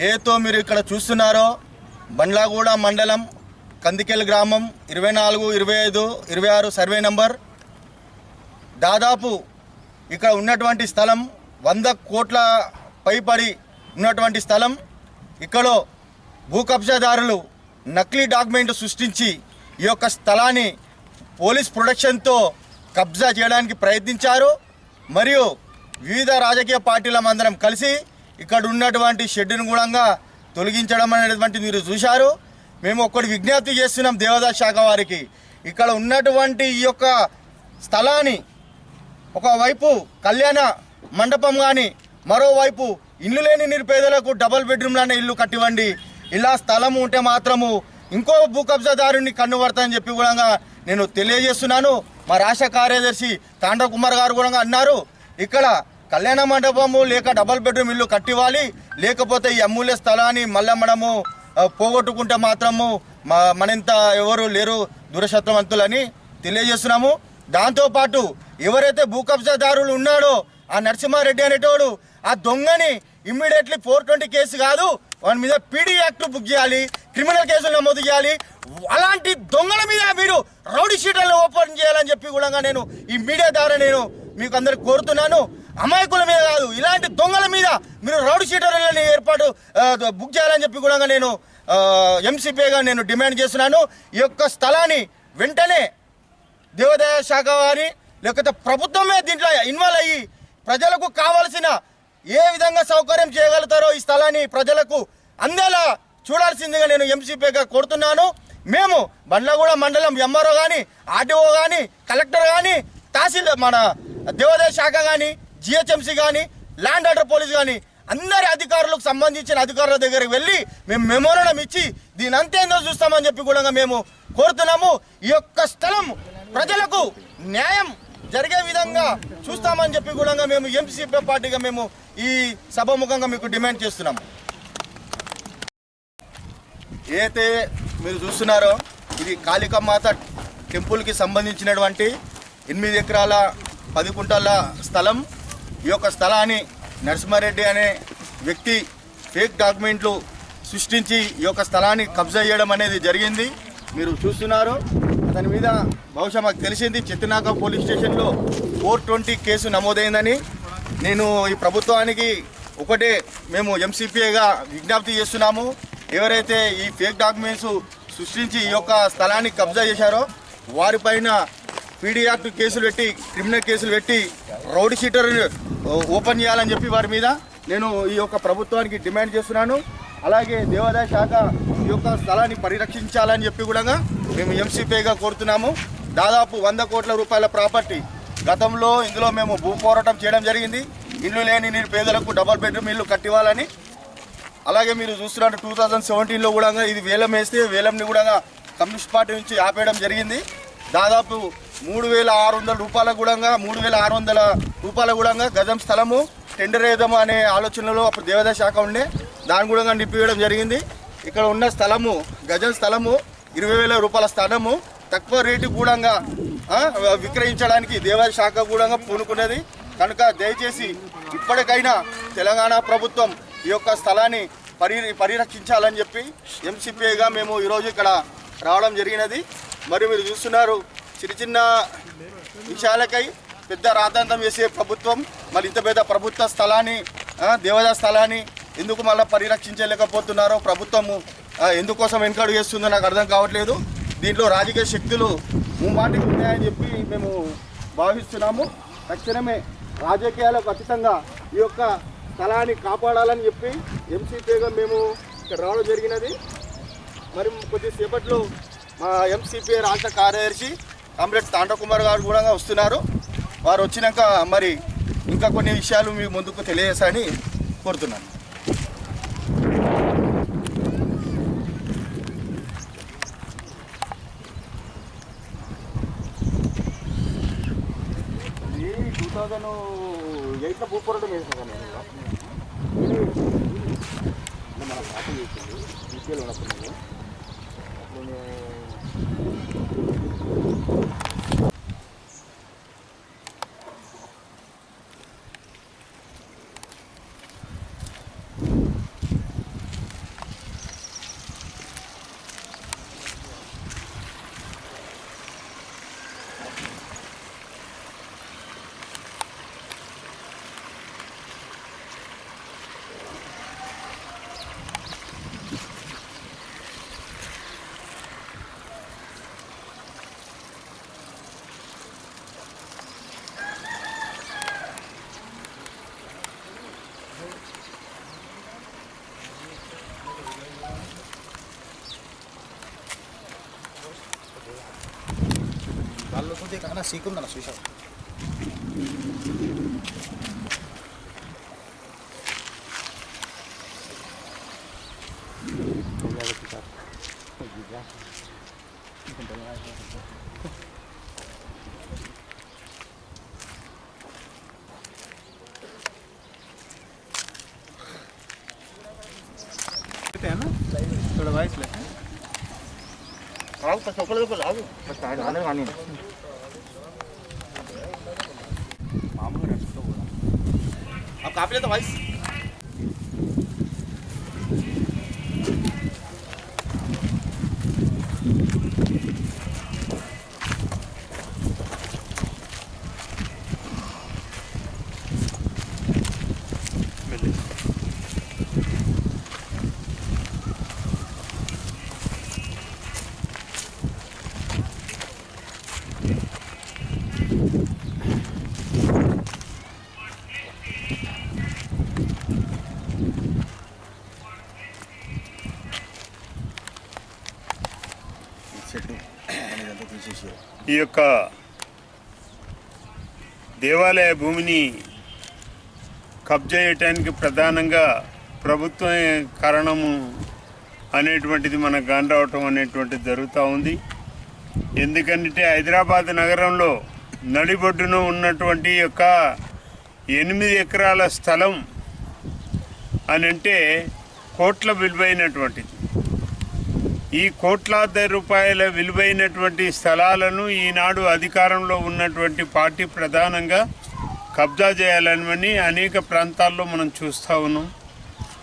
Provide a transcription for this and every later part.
ఏతో మీరు ఇక్కడ చూస్తున్నారో బండ్లగూడ మండలం కందికెల్ గ్రామం 24, 25, 26 సర్వే నంబర్. దాదాపు ఇక్కడ ఉన్నటువంటి స్థలం 100 కోట్ల పైబడి ఉన్నటువంటి స్థలం. ఇక్కడ భూ కబ్జాదారులు నకిలీ డాక్యుమెంట్ సృష్టించి ఈ యొక్క స్థలాన్ని పోలీస్ ప్రొటెక్షన్తో కబ్జా చేయడానికి ప్రయత్నించారు. మరియు వివిధ రాజకీయ పార్టీల అందరం కలిసి ఇక్కడ ఉన్నటువంటి షెడ్డును కూడా తొలగించడం అనేటువంటి మీరు చూశారు. మేము ఒక్కటి విజ్ఞప్తి చేస్తున్నాం దేవాదాయ శాఖ వారికి, ఇక్కడ ఉన్నటువంటి ఈ యొక్క స్థలాన్ని ఒకవైపు కళ్యాణ మండపం కానీ మరోవైపు ఇల్లు లేని నిరుపేదలకు డబుల్ బెడ్రూమ్లనే ఇల్లు కట్టివ్వండి. ఇలా స్థలం ఉంటే మాత్రము ఇంకో భూ కబ్జాదారుని కన్నుపడతానని చెప్పి కూడా నేను తెలియజేస్తున్నాను. మా రాష్ట్ర కార్యదర్శి తాండవ కుమార్ గారు కూడా అన్నారు, ఇక్కడ కళ్యాణ మండపము లేక డబుల్ బెడ్రూమ్ ఇల్లు కట్టివ్వాలి, లేకపోతే ఈ అమూల్య స్థలాన్ని మళ్ళీ మనము పోగొట్టుకుంటే మాత్రము మనంత ఎవరు లేరు దురశత్రవంతులని తెలియజేస్తున్నాము. దాంతోపాటు ఎవరైతే భూ కబ్జాదారులు ఉన్నాడో ఆ నరసింహారెడ్డి అనేటోడు ఆ దొంగని ఇమ్మీడియట్లీ 420 కేసు కాదు వాని మీద పీడీ యాక్ట్ బుక్ చేయాలి, క్రిమినల్ కేసులు నమోదు చేయాలి. అలాంటి దొంగల మీద మీరు రౌడీ షీటర్లు ఓపెన్ చేయాలని చెప్పి కూడా నేను ఈ మీడియా ద్వారా నేను మీకు అందరికి కోరుతున్నాను. అమాయకుల మీద కాదు, ఇలాంటి దొంగల మీద మీరు రౌడీ షీటర్లని ఏర్పాటు బుక్ చేయాలని చెప్పి కూడా నేను ఎంసీపీగా నేను డిమాండ్ చేస్తున్నాను. ఈ యొక్క స్థలాన్ని వెంటనే దేవాదాయ శాఖ వారి లేకపోతే ప్రభుత్వమే దీంట్లో ఇన్వాల్వ్ అయ్యి ప్రజలకు కావాల్సిన ఏ విధంగా సౌకర్యం చేయగలుగుతారో ఈ స్థలాన్ని ప్రజలకు అందేలా చూడాల్సిందిగా నేను ఎంసీపీగా కోరుతున్నాను. మేము బండ్లగూడ మండలం ఎంఆర్ఓ కానీ ఆర్టీఓ కానీ కలెక్టర్ కానీ మన దేవాదాయ శాఖ కానీ జిహెచ్ఎంసీ కానీ ల్యాండ్ ఆర్డర్ పోలీస్ కానీ అందరి అధికారులకు సంబంధించిన అధికారుల దగ్గరికి వెళ్ళి మేము మెమోరాండం ఇచ్చి దీని అంతేందో చూస్తామని చెప్పి కూడా మేము కోరుతున్నాము. ఈ యొక్క స్థలం ప్రజలకు న్యాయం జరిగే విధంగా చూస్తామని చెప్పి కూడా మేము ఎంసీపీ పార్టీగా మేము ఈ సభాముఖంగా మీకు డిమాండ్ చేస్తున్నాము. ఏదైతే మీరు చూస్తున్నారో ఇది కాళికామాత టెంపుల్కి సంబంధించినటువంటి 8 ఎకరాల 10 కుంటల స్థలం. ఈ యొక్క స్థలాన్ని నరసింహారెడ్డి అనే వ్యక్తి ఫేక్ డాక్యుమెంట్లు సృష్టించి ఈ యొక్క స్థలాన్ని కబ్జా చేయడం అనేది జరిగింది. మీరు చూస్తున్నారు. అతని మీద బహుశా మాకు తెలిసింది చెత్తినాక పోలీస్ స్టేషన్లో 420 కేసు నమోదైందని. నేను ఈ ప్రభుత్వానికి ఒకటే మేము ఎంసీపీగా విజ్ఞప్తి చేస్తున్నాము, ఎవరైతే ఈ ఫేక్ డాక్యుమెంట్స్ సృష్టించి ఈ యొక్క స్థలాన్ని కబ్జా చేశారో వారిపైన పీడీ యాక్ట్ కేసులు పెట్టి క్రిమినల్ కేసులు పెట్టి రౌడీ షీటర్ ఓపెన్ చేయాలని చెప్పి వారి మీద నేను ఈ యొక్క ప్రభుత్వానికి డిమాండ్ చేస్తున్నాను. అలాగే దేవాదాయ శాఖ ఈ యొక్క స్థలాన్ని పరిరక్షించాలని చెప్పి కూడా మేము ఎంసీపీగా కోరుతున్నాము. దాదాపు 100 కోట్ల రూపాయల ప్రాపర్టీ గతంలో ఇందులో మేము భూ పోరాటం చేయడం జరిగింది. ఇల్లు లేని నిరుపేదలకు డబుల్ బెడ్రూమ్ ఇల్లు కట్టివ్వాలని. అలాగే మీరు చూస్తున్నట్టు 2017లో కూడా ఇది వేలం వేస్తే వేలంని కూడా కమ్యూనిస్ట్ పార్టీ నుంచి ఆపేయడం జరిగింది. దాదాపు 3,600 రూపాయలకు కూడా 3,600 రూపాయల కూడా గజం స్థలము టెండర్ వేద్దాము అనే ఆలోచనలో అప్పుడు దేవాదాయ శాఖ ఉండే దాన్ని కూడా నింపివేయడం జరిగింది. ఇక్కడ ఉన్న స్థలము గజం స్థలము 20,000 రూపాయల స్థలము తక్కువ రేటు కూడా విక్రయించడానికి దేవాదాయ శాఖ కూడా పూనుకున్నది. కనుక దయచేసి ఇప్పటికైనా తెలంగాణ ప్రభుత్వం ఈ యొక్క స్థలాన్ని పరిరక్షించాలని చెప్పి ఎంసీపీగా మేము ఈరోజు ఇక్కడ రావడం జరిగినది. మరి మీరు చూస్తున్నారు, చిన్న చిన్న విషయాలకై పెద్ద రాద్ధాంతం చేసే ప్రభుత్వం మరి ఇంత పెద్ద ప్రభుత్వ స్థలాన్ని దేవాదాయ స్థలాన్ని ఎందుకు మళ్ళీ పరిరక్షించలేకపోతున్నారో ప్రభుత్వము ఎందుకోసం వెనుకడుగు చేస్తుందో నాకు అర్థం కావట్లేదు. దీంట్లో రాజకీయ శక్తులు ముమ్మాటికి ఉన్నాయని చెప్పి మేము భావిస్తున్నాము. తక్షణమే రాజకీయాలకు అతీతంగా ఈ యొక్క స్థలాన్ని కాపాడాలని చెప్పి ఎంసీపీగా మేము ఇక్కడ రావడం జరిగినది. మరి కొద్దిసేపట్లో మా ఎంసీపీ రాష్ట్ర కార్యదర్శి కామ్రేడ్ తాండవ కుమార్ గారు కూడా వస్తున్నారు. వారు వచ్చినాక మరి ఇంకా కొన్ని విషయాలు మీ ముందుకు తెలియజేస్తారని కోరుతున్నాను. ఇది 2008లో భూ పోరాటం వేసాను మన పార్టీ చేసింది బీపీఎల్ ఉన్నప్పుడు देखा है ना सीखूंगा ना शीशा है ना थोड़ा वाइस लेते हैं आओ तो चौकड़ को लाओ बस आने वाली अब काफी तो वाइस ఈ యొక్క దేవాలయ భూమిని కబ్జా చేయటానికి ప్రధానంగా ప్రభుత్వమే కారణము అనేటువంటిది మనకు కాని రావటం అనేటువంటిది జరుగుతూ ఉంది. ఎందుకంటే హైదరాబాద్ నగరంలో నడిబొడ్డున ఉన్నటువంటి యొక్క 8 ఎకరాల స్థలం అని అంటే కోట్ల విలువైనటువంటిది. ఈ కోట్లాది రూపాయల విలువైనటువంటి స్థలాలను ఈనాడు అధికారంలో ఉన్నటువంటి పార్టీ ప్రధానంగా కబ్జా చేయాలని అనేక ప్రాంతాల్లో మనం చూస్తూ ఉన్నాం,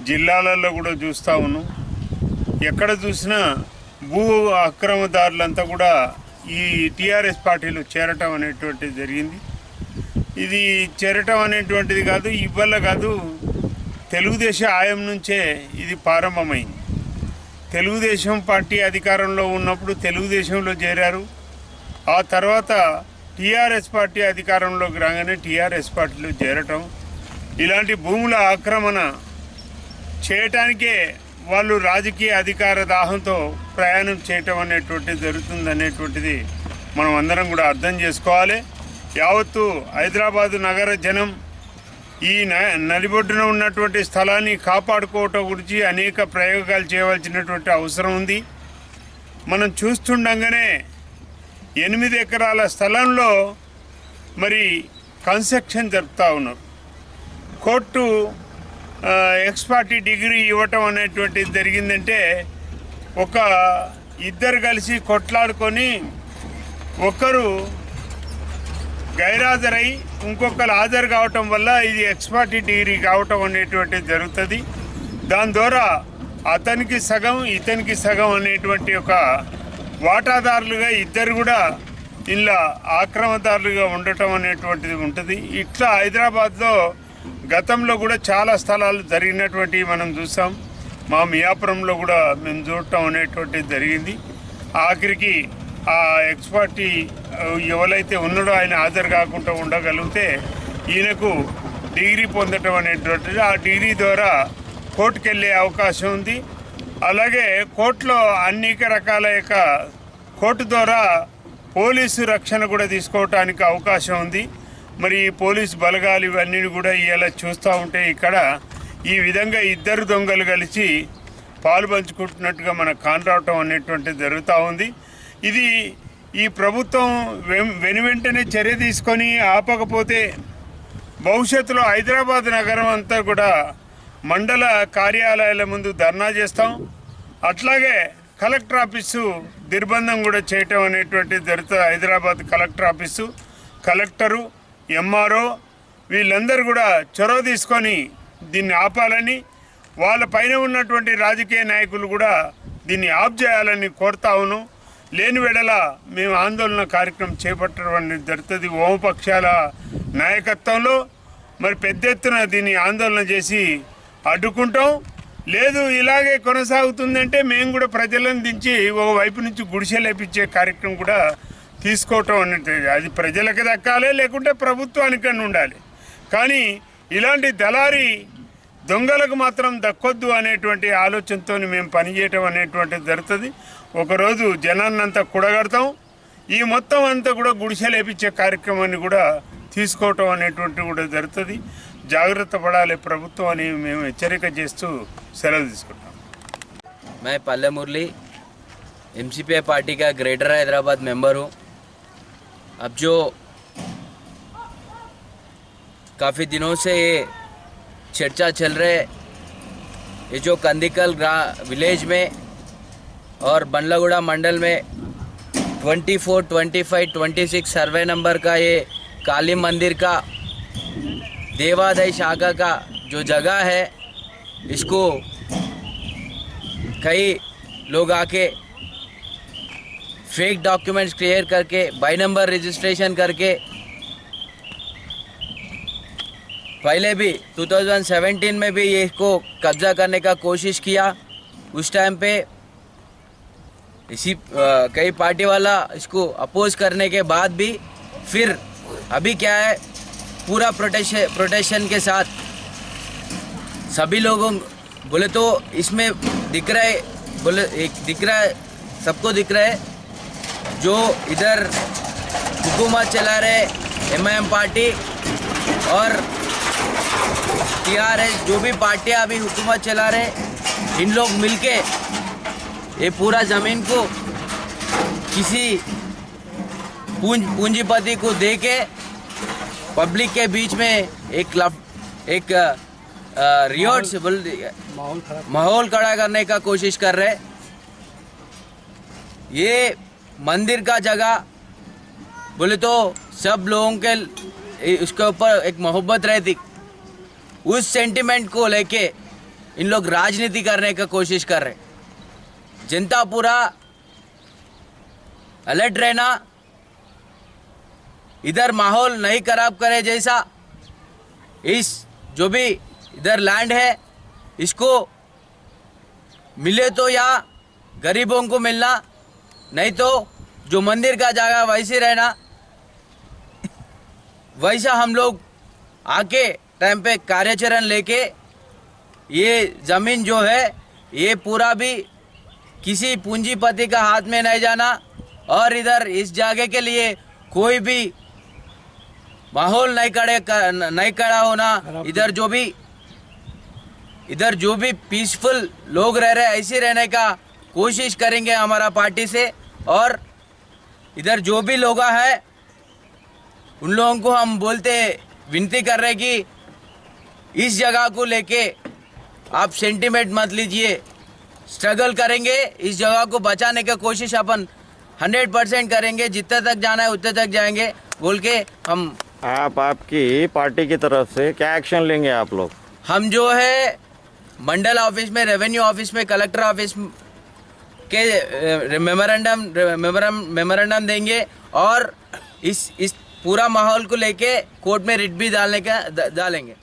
జిల్లాలలో కూడా చూస్తూ ఉన్నాం. ఎక్కడ చూసినా భూ అక్రమదారులంతా కూడా ఈ టీఆర్ఎస్ పార్టీలో చేరటం అనేటువంటిది జరిగింది. ఇది చేరటం అనేటువంటిది కాదు, ఇవ్వల్ల కాదు, తెలుగుదేశం ఆయం నుంచే ఇది ప్రారంభమైంది. తెలుగుదేశం పార్టీ అధికారంలో ఉన్నప్పుడు తెలుగుదేశంలో చేరారు. ఆ తర్వాత టీఆర్ఎస్ పార్టీ అధికారంలోకి రాగానే టీఆర్ఎస్ పార్టీలో చేరటం, ఇలాంటి భూముల ఆక్రమణ చేయటానికే వాళ్ళు రాజకీయ అధికార దాహంతో ప్రయాణం చేయటం అనేటువంటిది జరుగుతుంది అనేటువంటిది మనం అందరం కూడా అర్థం చేసుకోవాలి. యావత్తు హైదరాబాదు నగర జనం ఈ నడిబొడ్డున ఉన్నటువంటి స్థలాన్ని కాపాడుకోవటం గురించి అనేక ప్రయోగాలు చేయవలసినటువంటి అవసరం ఉంది. మనం చూస్తుండగానే 8 ఎకరాల స్థలంలో మరి కన్స్ట్రక్షన్ జరుపుతూ ఉన్నారు. కోర్టు ఎక్స్పర్టీ డిగ్రీ ఇవ్వటం అనేటువంటిది జరిగిందంటే ఒక ఇద్దరు కలిసి కొట్లాడుకొని ఒకరు గైరాజరై ఇంకొకరు హాజరు కావటం వల్ల ఇది ఎక్స్పర్టీ డిగ్రీ కావటం అనేటువంటిది జరుగుతుంది. దాని ద్వారా అతనికి సగం ఇతనికి సగం అనేటువంటి ఒక వాటాదారులుగా ఇద్దరు కూడా ఇలా ఆక్రమదారులుగా ఉండటం అనేటువంటిది ఉంటుంది. ఇట్లా హైదరాబాద్లో గతంలో కూడా చాలా స్థలాలు జరిగినటువంటివి మనం చూసాం. మా మియాపురంలో కూడా మేము చూడటం అనేటువంటిది జరిగింది. ఆఖరికి ఆ ఎక్స్పర్టీ ఎవరైతే ఉన్నాడో ఆయన హాజరు కాకుండా ఉండగలిగితే ఈయనకు డిగ్రీ పొందటం అనేటువంటిది, ఆ డిగ్రీ ద్వారా కోర్టుకు వెళ్ళే అవకాశం ఉంది. అలాగే కోర్టులో అనేక రకాల యొక్క కోర్టు ద్వారా పోలీసు రక్షణ కూడా తీసుకోవటానికి అవకాశం ఉంది. మరి ఈ పోలీసు బలగాలు ఇవన్నీ కూడా ఇలా చూస్తూ ఉంటే ఇక్కడ ఈ విధంగా ఇద్దరు దొంగలు కలిసి పాలు పంచుకుంటున్నట్టుగా మనకు కానరావటం అనేటువంటిది జరుగుతూ ఉంది. ఇది ఈ ప్రభుత్వం వెనువెంటనే చర్య తీసుకొని ఆపకపోతే భవిష్యత్తులో హైదరాబాద్ నగరం అంతా కూడా మండల కార్యాలయాల ముందు ధర్నా చేస్తాం. అట్లాగే కలెక్టర్ ఆఫీసు నిర్బంధం కూడా చేయటం అనేటువంటిది జరుగుతుంది. Hyderabad collector office, collector, MRO వీళ్ళందరూ కూడా చొరవ తీసుకొని దీన్ని ఆపాలని, వాళ్ళ పైన ఉన్నటువంటి రాజకీయ నాయకులు కూడా దీన్ని ఆఫ్ చేయాలని కోరుతా ఉన్నాం. లేని వెడల మేము ఆందోళన కార్యక్రమం చేపట్టడం అనేది జరుగుతుంది. వామపక్షాల నాయకత్వంలో మరి పెద్ద ఎత్తున దీన్ని ఆందోళన చేసి అడ్డుకుంటాం. లేదు ఇలాగే కొనసాగుతుందంటే మేము కూడా ప్రజలను దించి ఒకవైపు నుంచి గుడిసె లేపించే కార్యక్రమం కూడా తీసుకోవటం అనేది అది ప్రజలకు దక్కాలి, లేకుంటే ప్రభుత్వానికన్నా ఉండాలి. కానీ ఇలాంటి దళారీ దొంగలకు మాత్రం దక్కొద్దు అనేటువంటి ఆలోచనతో మేము పనిచేయటం అనేటువంటిది జరుగుతుంది. ఒకరోజు జనాన్నంతా కూడగడతాం. ఈ మొత్తం అంతా కూడా గుడిసెలు వేపించే కార్యక్రమాన్ని కూడా తీసుకోవటం అనేటువంటి కూడా జరుగుతుంది. జాగ్రత్త పడాలి ప్రభుత్వం అని మేము హెచ్చరిక చేస్తూ సెలవు తీసుకుంటాం. मैं पल्ले मुरली एमसीपी पार्टी का ग्रेटर हैदराबाद मेंबर हूँ। अब जो काफ़ी दिनों से ये चर्चा चल रहे, ये जो कंदिकल विलेज में और बंडलागुड़ा मंडल में 24, 25, 26 सर्वे नंबर का ये काली मंदिर का देवादाय शाखा का जो जगह है, इसको कई लोग आके फेक डॉक्यूमेंट्स क्लियर करके बाई नंबर रजिस्ट्रेशन करके पहले भी 2017 में भी ये को कब्जा करने का कोशिश किया। उस टाइम पे इसी कई पार्टी वाला इसको अपोज करने के बाद भी फिर अभी क्या है, पूरा प्रोटेक्शन के साथ सभी लोगों बोले तो इसमें दिख रहा है, बोले एक दिख रहा है, सबको दिख रहा है जो इधर हुकूमत चला रहे एमआईएम पार्टी और टीआरएस, जो भी पार्टियां अभी हुकूमत चला रहे, इन लोग मिलके ये पूरा ज़मीन को किसी पूंजीपति को दे के पब्लिक के बीच में एक रियोट से बोल माहौल खड़ा करने का कोशिश कर रहे। ये मंदिर का जगह बोले तो सब लोगों के उसके ऊपर एक मोहब्बत रहती, उस सेंटिमेंट को लेके इन लोग राजनीति करने का कोशिश कर रहे। जनता पूरा अलर्ट रहना, इधर माहौल नहीं खराब करे जैसा, इस जो भी इधर लैंड है इसको मिले तो या गरीबों को मिलना, नहीं तो जो मंदिर का जगह वैसे रहना। वैसा हम लोग आके टाइम पे कार्याचरण लेके ये ज़मीन जो है ये पूरा भी किसी पूंजीपति का हाथ में नहीं जाना और इधर इस जगह के लिए कोई भी माहौल नहीं खड़ा होना। इधर जो भी पीसफुल लोग रह रहे ऐसे रहने का कोशिश करेंगे हमारा पार्टी से। और इधर जो भी लोग हैं उन लोगों को हम विनती कर रहे कि इस जगह को लेके आप सेंटिमेंट मत लीजिए, स्ट्रगल करेंगे, इस जगह को बचाने की कोशिश अपन 100% करेंगे, जितने तक जाना है उतने तक जाएंगे बोल के हम। आपकी पार्टी की तरफ से क्या एक्शन लेंगे आप लोग? हम जो है मंडल ऑफिस में, रेवेन्यू ऑफिस में, कलेक्टर ऑफिस के मेमोरेंडम देंगे और इस पूरा माहौल को लेके कोर्ट में रिट भी डालेंगे।